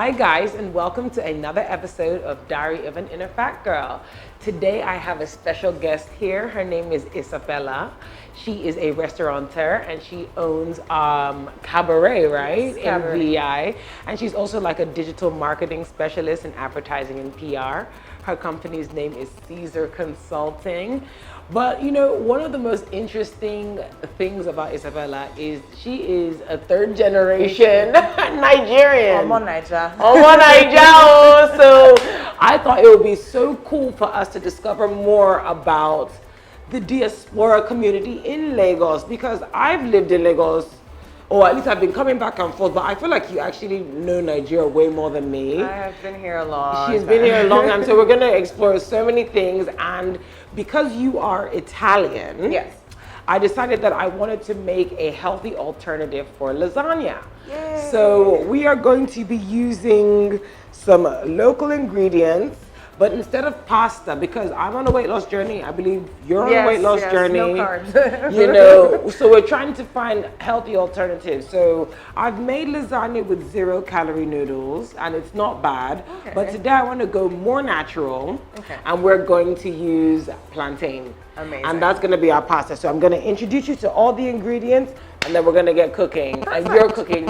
Hi guys, and welcome to another episode of Diary of an Inner Fat Girl. Today I have a special guest here. Her name is Isabella. She is a restaurateur and she owns Cabaret, right? Yes, Cabaret. In VI. And she's also like a digital marketing specialist in advertising and PR. Her company's name is Caesar Consulting. But you know, one of the most interesting things about Isabella is she is a third generation Nigerian. Omo Naija. Omo Naija. So I thought it would be so cool for us to discover more about the diaspora community in Lagos, because I've lived in Lagos, or at least I've been coming back and forth, but I feel like you actually know Nigeria way more than me. I have been here a long She's been here a long time, so we're gonna explore so many things. And because you are Italian, Yes. I decided that I wanted to make a healthy alternative for lasagna. Yay. So we are going to be using some local ingredients, but instead of pasta, because I'm on a weight loss journey, I believe you're on a weight loss journey. No carbs. You know, so we're trying to find healthy alternatives. So I've made lasagna with 0-calorie noodles, and it's not bad. Okay. But today I want to go more natural, Okay. and we're going to use plantain. Amazing. And that's going to be our pasta. So I'm going to introduce you to all the ingredients, and then we're going to get cooking. And you're cooking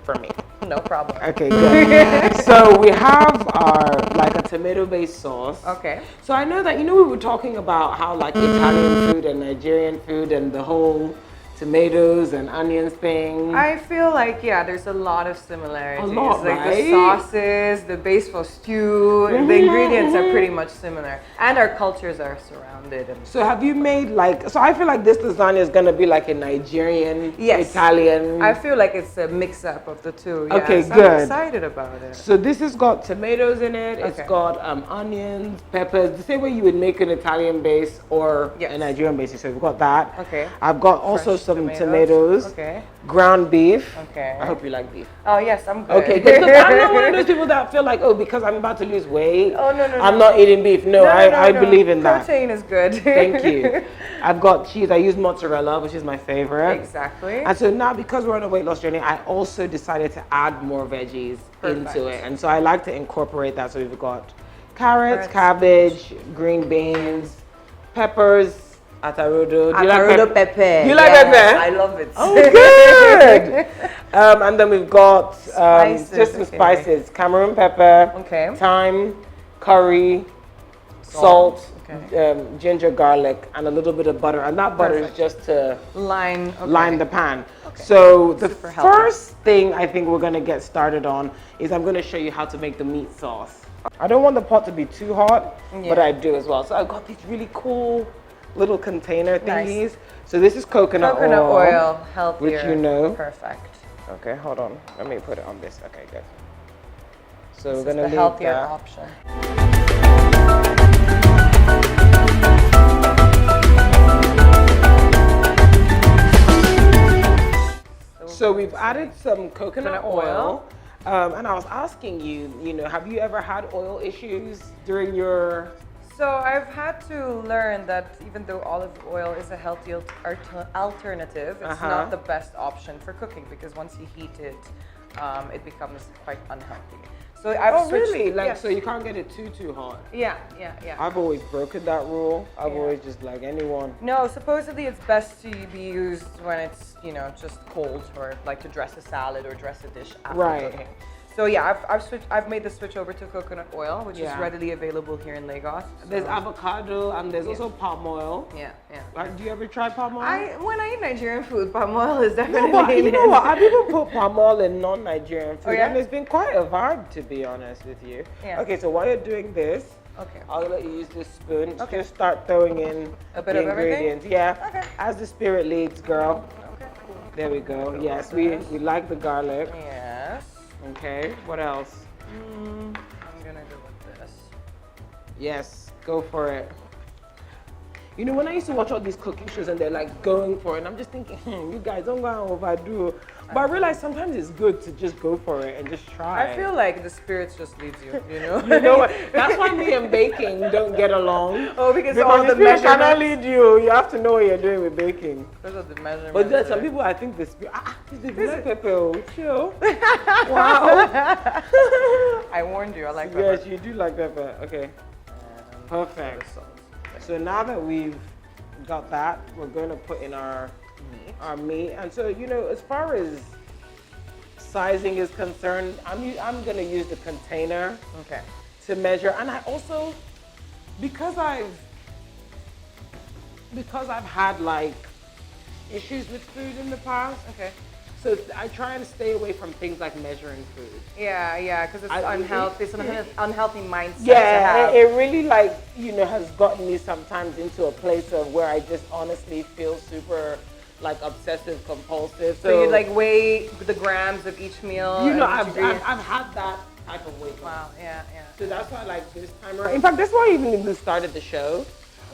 for me. No problem. Okay, good. So we have our like a tomato-based sauce. Okay. So I know that, you know, we were talking about how like Italian food and Nigerian food and the whole tomatoes and onions thing. I feel like, yeah, there's a lot of similarities. A lot, like right? the sauces, the base for stew, the ingredients are pretty much similar. And our cultures are surrounded. And So have you made like, so I feel like this lasagna is gonna be like a Nigerian, Yes. Italian. I feel like it's a mix-up of the two. Yes. Okay, I'm good. excited about it. So this has got tomatoes in it, it's Okay. got onions, peppers, the same way you would make an Italian base or Yes. a Nigerian base. So we've got that. Okay. I've got also Fresh some tomatoes, Okay. ground beef. Okay. I hope you like beef. Oh, yes, I'm good. Okay, good. 'Cause I'm not one of those people that feel like, oh, because I'm about to lose weight, Oh, no, I'm no. not eating beef. No, I believe in that. Protein is good. Thank you. I've got cheese. I use mozzarella, which is my favorite. Exactly. And so now, because we're on a weight loss journey, I also decided to add more veggies into Perfect. it. And so I like to incorporate that. So we've got carrots, Carrots. cabbage, green beans, peppers, atarudo. Do you like Atarudo pepper. You like Yes, pepper? I love it. Oh, good. And then we've got Spices, just some okay. spices: Cameroon pepper, Okay. thyme, curry, salt, Okay. ginger, garlic, and a little bit of butter. And that butter Perfect. is just to Line. Okay. line the pan. So the Super healthy. first thing I think we're gonna get started on is I'm gonna show you how to make the meat sauce. I don't want the pot to be too hot, but Yeah. I do as well. So I've got these really cool little container Nice. thingies. So this is coconut oil, healthier. which you know. Perfect. Okay, hold on. Let me put it on this. Okay, good. So This we're is gonna the leave healthier that. option. So we've added some coconut Coconut oil. oil. And I was asking you, you know, have you ever had oil issues during your... So I've had to learn that even though olive oil is a healthy alternative, it's not the best option for cooking, because once you heat it, it becomes quite unhealthy. So I've switched. really? Like, yes. so you can't get it too hot? Yeah. I've always broken that rule. I've Yeah. always just like anyone. No, supposedly it's best to be used when it's, you know, just cold, or like to dress a salad or dress a dish after Right. cooking. So yeah, I've made the switch over to coconut oil, which is Yeah. readily available here in Lagos. There's So, avocado and there's also palm oil. yeah. Do you ever try palm oil? When I eat Nigerian food, palm oil is No, definitely but you in know it. what? I've even put palm oil in non-Nigerian food, Oh, yeah? and it's been quite a vibe, to be honest with you. Yeah. Okay, so while you're doing this, Okay. I'll let you use this spoon. Okay. Just start throwing in A bit the of everything? ingredients. Yeah. Okay. As the spirit leads, girl. Okay. There we go. Yes, we like the garlic. Yes. Okay. What else? I'm gonna go with this. Yes, go for it. You know, when I used to watch all these cooking shows and they're like going for it, and I'm just thinking, you guys don't go and overdo. But I realize sometimes it's good to just go for it and just try. I feel like the spirits just leads you, you know? You know what? That's why me and baking don't get along. Oh, because all the the spirit cannot measurements. lead you. You have to know what you're doing with baking. Because of the measurements. But there's some people I think the spirit, it's the black pepper, chill. Wow. I warned you, I like pepper. Yes, you do like pepper. Okay. Perfect. So now that we've got that, we're going to put in our meat. And so, you know, as far as sizing is concerned, I'm going to use the container to measure. And I also, because I've had like issues with food in the past. So I try and stay away from things like measuring food. Yeah, because it's unhealthy. It's an unhealthy mindset. Yeah, it really like, you know, has gotten me sometimes into a place of where I just honestly feel super like obsessive compulsive. So you like weigh the grams of each meal. You know, I've had that type of weight. Wow, yeah. So that's why like this time around. In fact, that's why I even started the show.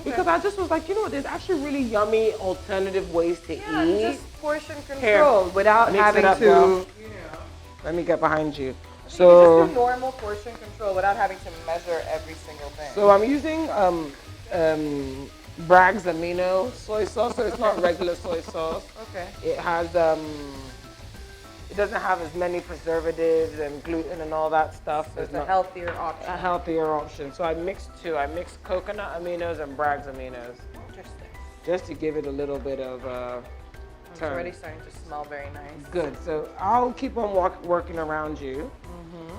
Because I just was like, you know what, there's actually really yummy alternative ways to eat. Just portion control without having to, you know. Let me get behind you. So just do normal portion control without having to measure every single thing. So I'm using Bragg's amino soy sauce, so it's not regular soy sauce. It has it doesn't have as many preservatives and gluten and all that stuff. So it's a healthier option. A healthier option. So I mixed two. I mixed coconut aminos and Bragg's aminos. Interesting. Just to give it a little bit of It's already starting to smell very nice. Good. So I'll keep on working around you.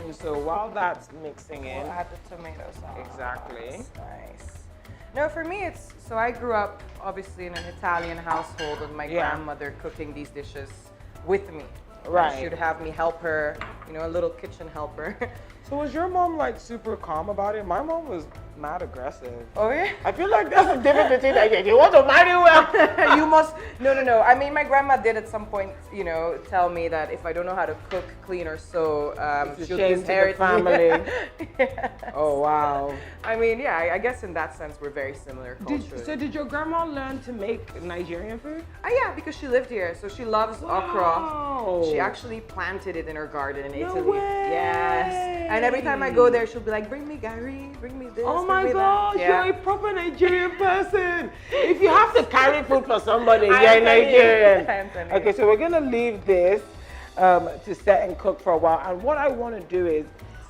And so while that's mixing in, we'll add the tomato sauce. Exactly. Nice. No, for me, so I grew up obviously in an Italian household with my grandmother cooking these dishes with me. Right. She would have me help her, you know, a little kitchen helper. So was your mom like super calm about it? My mom was mad aggressive. Oh yeah? I feel like that's the difference between like, you want to marry well. You must, no. I mean, my grandma did at some point, you know, tell me that if I don't know how to cook, clean or sew, she'll disinherit the family. Yes. Oh wow. I mean, yeah, I guess in that sense we're very similar culturally. So did your grandma learn to make Nigerian food? Yeah, because she lived here, so she loves okra. She actually planted it in her garden in Italy. Way. Yes. And every time I go there, she'll be like, bring me gari, bring me this. Oh my gosh, yeah. you're a proper Nigerian person. If you have to carry food for somebody, you're Nigerian. Okay, so we're gonna leave this to set and cook for a while. And what I want to do is,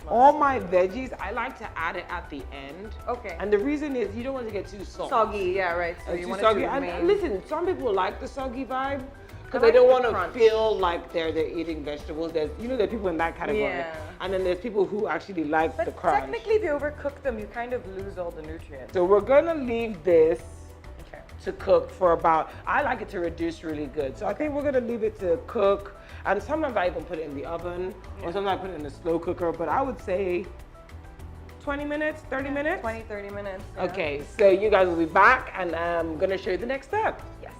all my veggies, I like to add it at the end. Okay. And the reason is you don't want to get too salty. Soggy, yeah, right. So you want it to remain. And listen, some people like the soggy vibe because they don't want to feel like they're eating vegetables. There are people in that category. Yeah. And then there's people who actually like the crunch. Technically, if you overcook them, you kind of lose all the nutrients. So we're gonna leave this to cook for about, I like it to reduce really good. So I think we're gonna leave it to cook. And sometimes I even put it in the oven, or sometimes I put it in the slow cooker, but I would say 20 minutes, 30 minutes? 20, 30 minutes. Yeah. Okay, so you guys will be back, and I'm gonna show you the next step. Yes.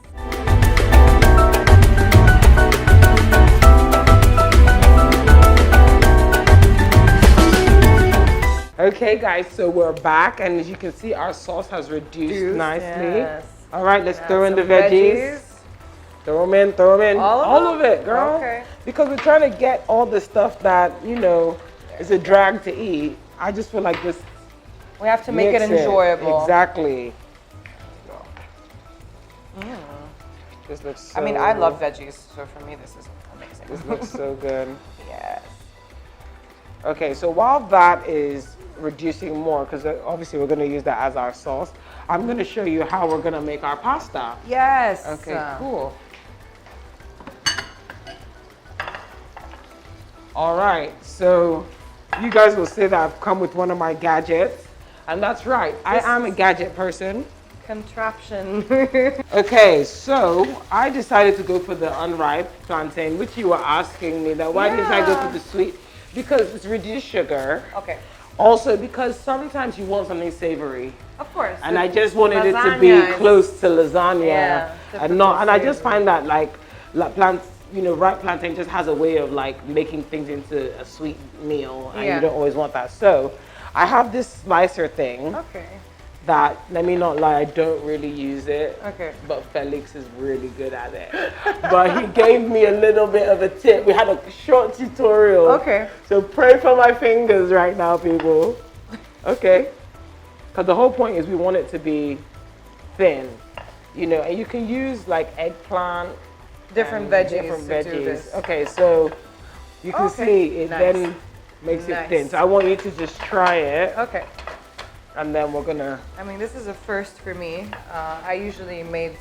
Okay guys, so we're back, and as you can see, our sauce has reduced nicely. Yes. All right, let's throw in the veggies. Throw them in. All of it, girl. Okay. Because we're trying to get all the stuff that, you know, is a drag to eat. I just feel like this. We have to make it enjoyable. Exactly. This looks so, I mean, I love veggies, so for me, this is amazing. This looks so good. Yes. Okay, so while that is reducing more, because obviously we're going to use that as our sauce, I'm going to show you how we're going to make our pasta. Yes. Okay, cool. All right, so you guys will say that I've come with one of my gadgets, and that's right, I am a gadget person. Contraption. Okay, so I decided to go for the unripe plantain, which you were asking me that why didn't I go for the sweet? Because it's reduced sugar. Okay. Also because sometimes you want something savory. Of course. And I just wanted it to be close to lasagna. Yeah, and I just find that like ripe plantain just has a way of like making things into a sweet meal, and you don't always want that. So I have this slicer thing. Okay. That, let me not lie, I don't really use it. Okay. But Felix is really good at it. But he gave me a little bit of a tip. We had a short tutorial. Okay. So pray for my fingers right now, people. Okay. Because the whole point is we want it to be thin. You know, and you can use like eggplant. Different veggies. Different veggies. Okay, so you can see it then makes Nice. it thin. So I want you to just try it, Okay. and then we're gonna. I mean, this is a first for me. I usually made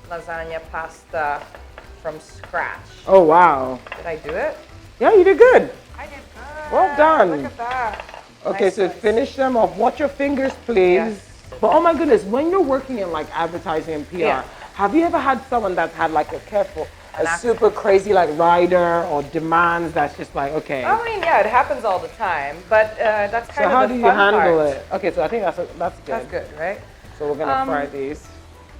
lasagna pasta from scratch. Oh wow! Did I do it? Yeah, you did good. I did good. Well done. Look at that. Okay, Nice so slice. finish them off. Watch your fingers, please. Yes. But oh my goodness, when you're working in like advertising and PR, Yeah. have you ever had someone that's had like a An super crazy like rider or demands that's just like okay? I mean, yeah, it happens all the time, but that's So kind how of do the you fun handle part. it? Okay, so I think that's good. That's good, right? So we're gonna fry these.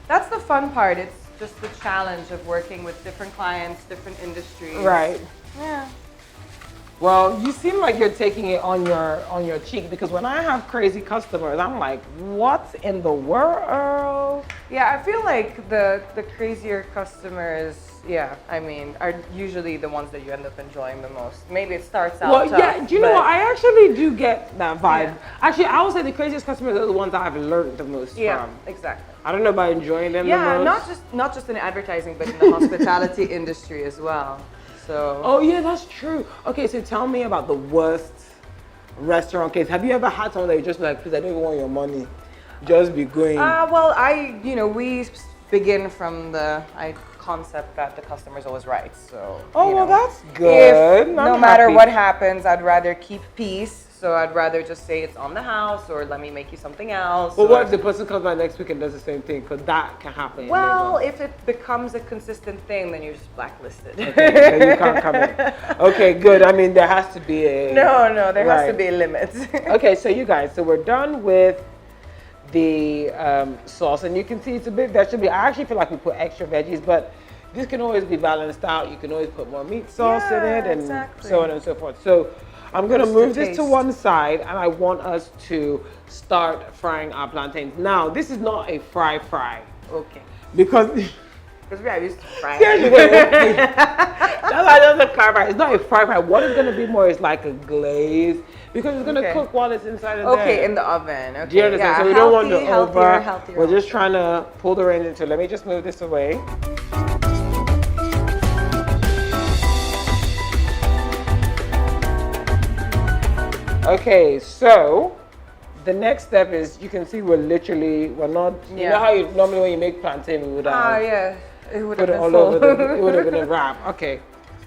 That's the fun part. It's just the challenge of working with different clients, different industries. Right. Yeah. Well, you seem like you're taking it on your cheek because when I have crazy customers, I'm like, what in the world? Yeah, I feel like the crazier customers, yeah, I mean, are usually the ones that you end up enjoying the most. Maybe it starts out Well, tough, yeah, do you know but- what? I actually do get that vibe. Yeah. Actually, I would say the craziest customers are the ones that I've learned the most Yeah, from. exactly. I don't know about enjoying them the Yeah, most. not just in advertising, but in the hospitality industry as well. So. Oh yeah, that's true. Okay, so tell me about the worst restaurant case. Have you ever had someone that you just like, please, I don't even want your money. Just be going. Well, we begin from the concept that the customer's always right. So. Oh, you well, know, that's good. If, I'm no matter happy. what happens, I'd rather keep peace. So I'd rather just say it's on the house, or let me make you something else. But or- what if the person comes by next week and does the same thing? Because that can happen. Well, if it becomes a consistent thing, then you're just blacklisted. okay, then you can't come in. Okay, good. I mean, there has to be a. No, there has to Right. be a limit. Okay, so you guys, so we're done with the sauce, and you can see it's a bit vegetable. I actually feel like we put extra veggies, but this can always be balanced out. You can always put more meat sauce in Yeah, it, and exactly. so on and so forth. So I'm gonna Just to move this to taste. one side, and I want us to start frying our plantains. Now, this is not a fry, Okay. because. Because we are used to frying. Seriously, wait. That's why it doesn't fry. It's not a fry. What it's gonna be more is like a glaze because it's gonna Okay. cook while it's inside of Okay, there. in the oven. Okay. Do you understand? Yeah, So we don't want to healthier, over. healthier. We're just trying to pull the reins into. Let me just move this away. Okay, so the next step is you can see we're not. You Yeah. know how you normally when you make plantain we would Ah, yeah. It would have put it been all full. over the. It would have been a wrap. Okay,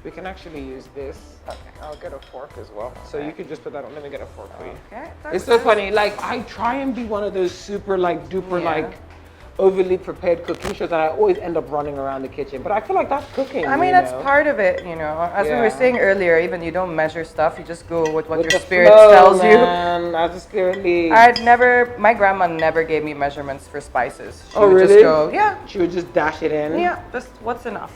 we can actually use this. Okay, I'll get a fork as well. So you can just put that on. Let me get a fork for you. Okay. It's so funny. Like I try and be one of those super like duper Yeah. like overly prepared cooking shows, and I always end up running around the kitchen. But I feel like that's cooking. I mean, you that's know? part of it, you know. As we Yeah. were saying earlier, even you don't measure stuff, you just go with what With your the spirit flow, tells you. man, as the spirit leads. My grandma never gave me measurements for spices. She Oh, would really? just go, yeah, She would just dash it in. yeah, just what's enough.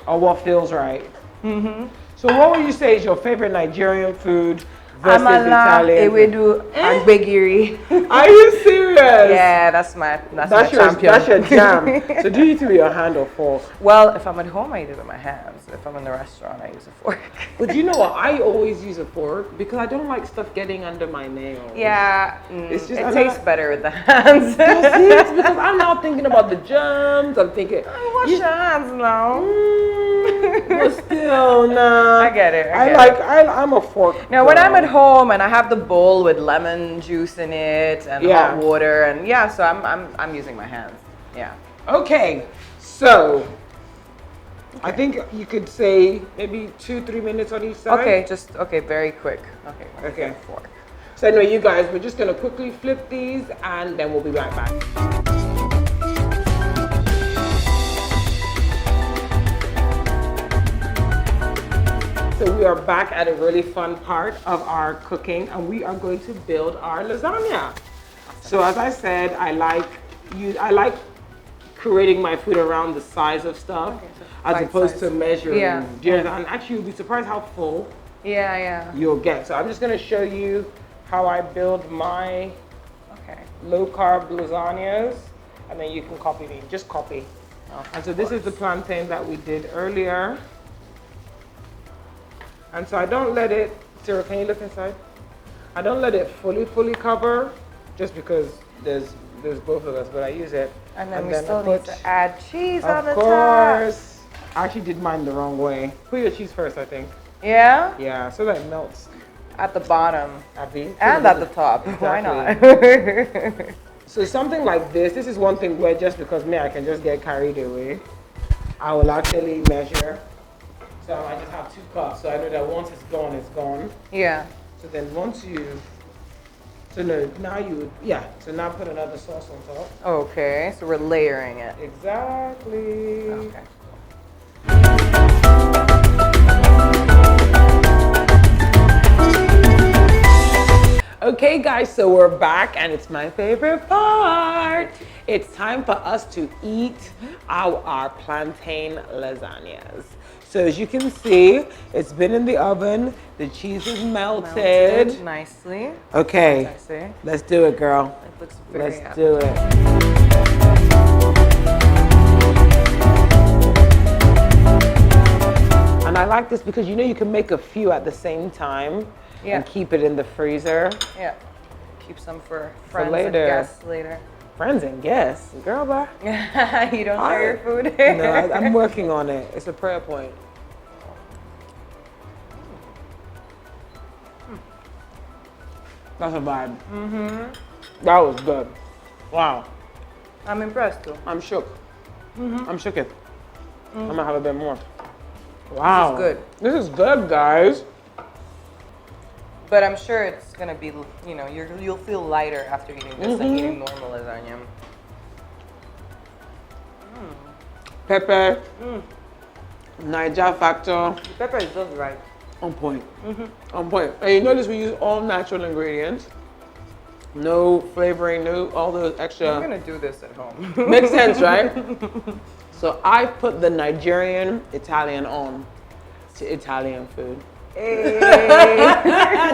Or what feels right. Mm-hmm. So what would you say is your favorite Nigerian food versus Amala, Italian? ewedu, and gbegiri. Are you serious? Yeah, that's my That's your, champion. that's your jam. So do you eat it with your hand or fork? Well, if I'm at home, I eat it with my hands. If I'm in the restaurant, I use a fork. But you know what? I always use a fork because I don't like stuff getting under my nails. Yeah, It's just- it I'm tastes not- better with the hands. See, it's because I'm now thinking about the germs. I'm thinking, Wash your hands now. but still, nah. I get it. I'm a fork. Now, when I'm girl. at home and I have the bowl with lemon juice in it and Yeah. hot water, and yeah, so I'm using my hands. Yeah. Okay, so I think you could say maybe 2-3 minutes on each side. Okay, very quick. Okay. let me Okay. get a fork. So anyway, you guys, we're just gonna quickly flip these and then we'll be right back. So we are back at a really fun part of our cooking and we are going to build our lasagna. So as I said, I like creating my food around the size of stuff as bite opposed size. to measuring. Yeah. And actually you'll be surprised how full Yeah. you'll get. So I'm just gonna show you how I build my Okay. low carb lasagnas and then you can copy me, just copy. Oh, And so this is the plantain that we did earlier. And so I don't let it, Sarah, can you look inside? I don't let it fully cover just because there's both of us, but I use it. And then we I still put- need to add cheese on Of the top. course. I actually did mine the wrong way. Put your cheese first, I think. Yeah? Yeah, so that it melts at the bottom Abby. and at the top. Why not? So something like this is one thing where just because I can just get carried away, I will actually measure. So I just have 2 cups, so I know that once it's gone, it's gone. Yeah. So then once so now put another sauce on top. Okay, so we're layering it. Exactly. Okay. Okay guys, so we're back and it's my favorite part. It's time for us to eat our plantain lasagnas. So as you can see, it's been in the oven. The cheese is melted. Nicely. Okay, let's do it, girl. It looks very Let's do it. And I like this because you can make a few at the same time and keep it in the freezer. Yeah. Keep some for friends later. and guests later. Friends and guests, girl, bye. You don't share your food? No, I'm working on it. It's a prayer point. That's a vibe. That was good. Wow. I'm impressed too. I'm shook. I'm shooketh. I'm gonna have a bit more. Wow. This is good. This is good, guys. But I'm sure it's gonna be, you'll feel lighter after eating this than eating normal lasagna. Pepper. Niger factor. The pepper is just right. On point. On point. And you notice we use all natural ingredients. No flavoring, no all those extra. I'm gonna do this at home. Makes sense, right? So I put the Nigerian Italian on to Italian food. Hey.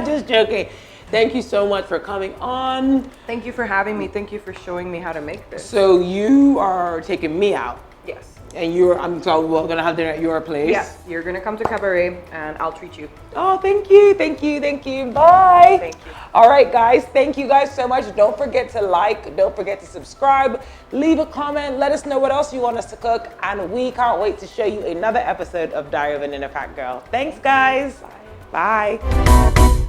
Just joking. Thank you so much for coming on. Thank you for having me. Thank you for showing me how to make this. So you are taking me out. Yes. And we're gonna have dinner at your place. Yes, you're gonna come to Cabaret and I'll treat you. Oh, thank you, thank you, thank you. Bye. Thank you. All right, guys, thank you guys so much. Don't forget to like, don't forget to subscribe, leave a comment, let us know what else you want us to cook, and we can't wait to show you another episode of Diary of an Inner Fat Girl. Thanks, guys. Bye. Bye.